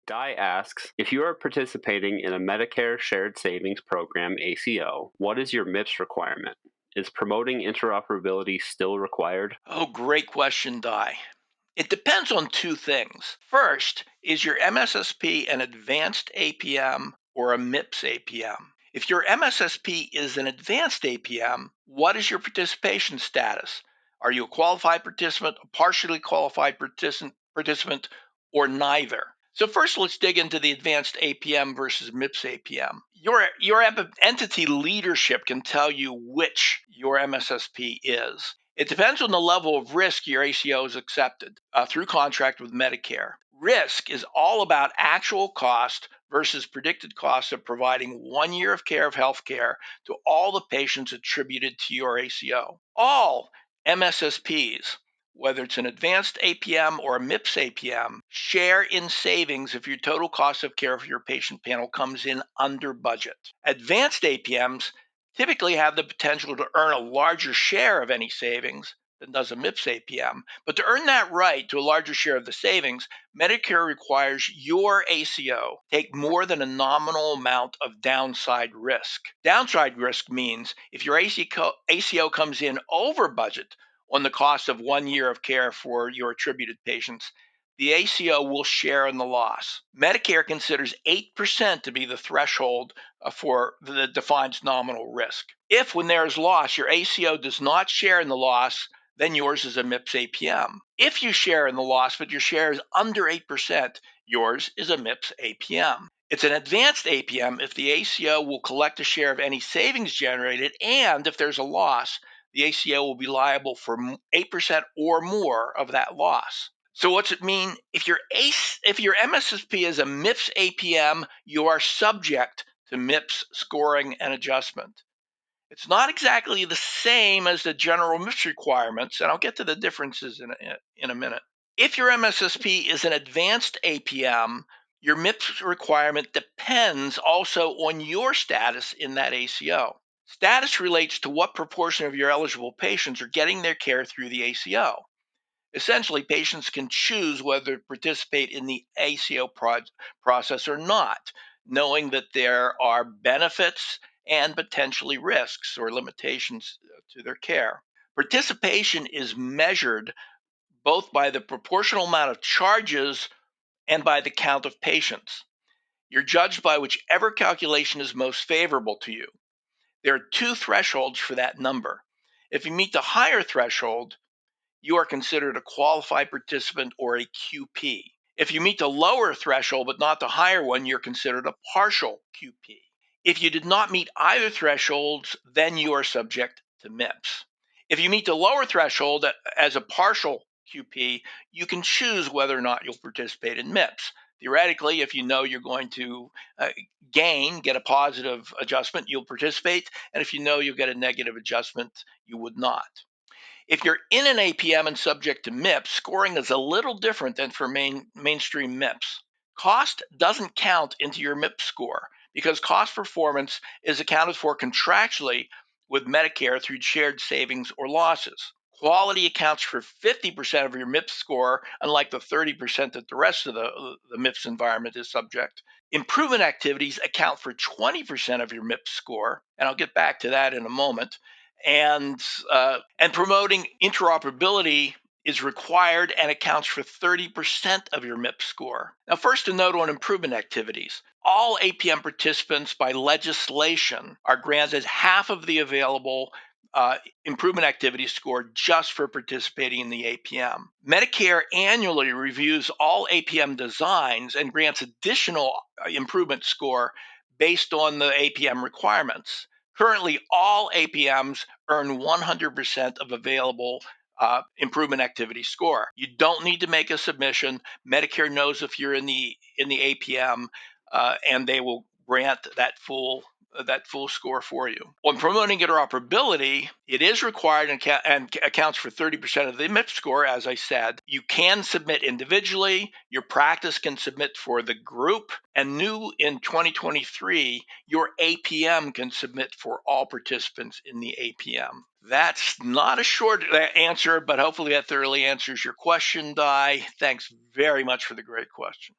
Di asks, if you are participating in a Medicare Shared Savings Program ACO, what is your MIPS requirement? Is promoting interoperability still required? Oh, great question, Di. It depends on two things. First, is your MSSP an advanced APM or a MIPS APM? If your MSSP is an advanced APM, what is your participation status? Are you a qualified participant, a partially qualified participant, or neither? So first, let's dig into the advanced APM versus MIPS APM. Your entity leadership can tell you which your MSSP is. It depends on the level of risk your ACO is accepted through contract with Medicare. Risk is all about actual cost versus predicted cost of providing 1 year of care of health care to all the patients attributed to your ACO. All MSSPs, whether it's an advanced APM or a MIPS APM, share in savings if your total cost of care for your patient panel comes in under budget. Advanced APMs typically have the potential to earn a larger share of any savings than does a MIPS APM. But to earn that right to a larger share of the savings, Medicare requires your ACO take more than a nominal amount of downside risk. Downside risk means if your ACO comes in over budget on the cost of 1 year of care for your attributed patients, the ACO will share in the loss. Medicare considers 8% to be the threshold for the defines nominal risk. If, when there is loss, your ACO does not share in the loss, then yours is a MIPS APM. If you share in the loss, but your share is under 8%, yours is a MIPS APM. It's an advanced APM if the ACO will collect a share of any savings generated, and if there's a loss, the ACO will be liable for 8% or more of that loss. So what's it mean? If your MSSP is a MIPS APM, you are subject to MIPS scoring and adjustment. It's not exactly the same as the general MIPS requirements, and I'll get to the differences in a minute. If your MSSP is an advanced APM, your MIPS requirement depends also on your status in that ACO. Status relates to what proportion of your eligible patients are getting their care through the ACO. Essentially, patients can choose whether to participate in the ACO process or not, knowing that there are benefits and potentially risks or limitations to their care. Participation is measured both by the proportional amount of charges and by the count of patients. You're judged by whichever calculation is most favorable to you. There are two thresholds for that number. If you meet the higher threshold, you are considered a qualified participant or a QP. If you meet the lower threshold but not the higher one, you're considered a partial QP. If you did not meet either thresholds, then you are subject to MIPS. If you meet the lower threshold as a partial QP, you can choose whether or not you'll participate in MIPS. Theoretically, if you know you're going to get a positive adjustment, you'll participate. And if you know you'll get a negative adjustment, you would not. If you're in an APM and subject to MIPS, scoring is a little different than for mainstream MIPS. Cost doesn't count into your MIPS score because cost performance is accounted for contractually with Medicare through shared savings or losses. Quality accounts for 50% of your MIPS score, unlike the 30% that the rest of the MIPS environment is subject. Improvement activities account for 20% of your MIPS score, and I'll get back to that in a moment. And promoting interoperability is required and accounts for 30% of your MIPS score. Now, first, a note on improvement activities. All APM participants by legislation are granted half of the available improvement activity score just for participating in the APM. Medicare annually reviews all APM designs and grants additional improvement score based on the APM requirements. Currently, all APMs earn 100% of available improvement activity score. You don't need to make a submission. Medicare knows if you're in the APM, and they will grant that full score for you. On promoting interoperability, it is required and accounts for 30% of the MIPS score, as I said. You can submit individually, your practice can submit for the group, and new in 2023, your APM can submit for all participants in the APM. That's not a short answer, but hopefully that thoroughly answers your question, Di. Thanks very much for the great question.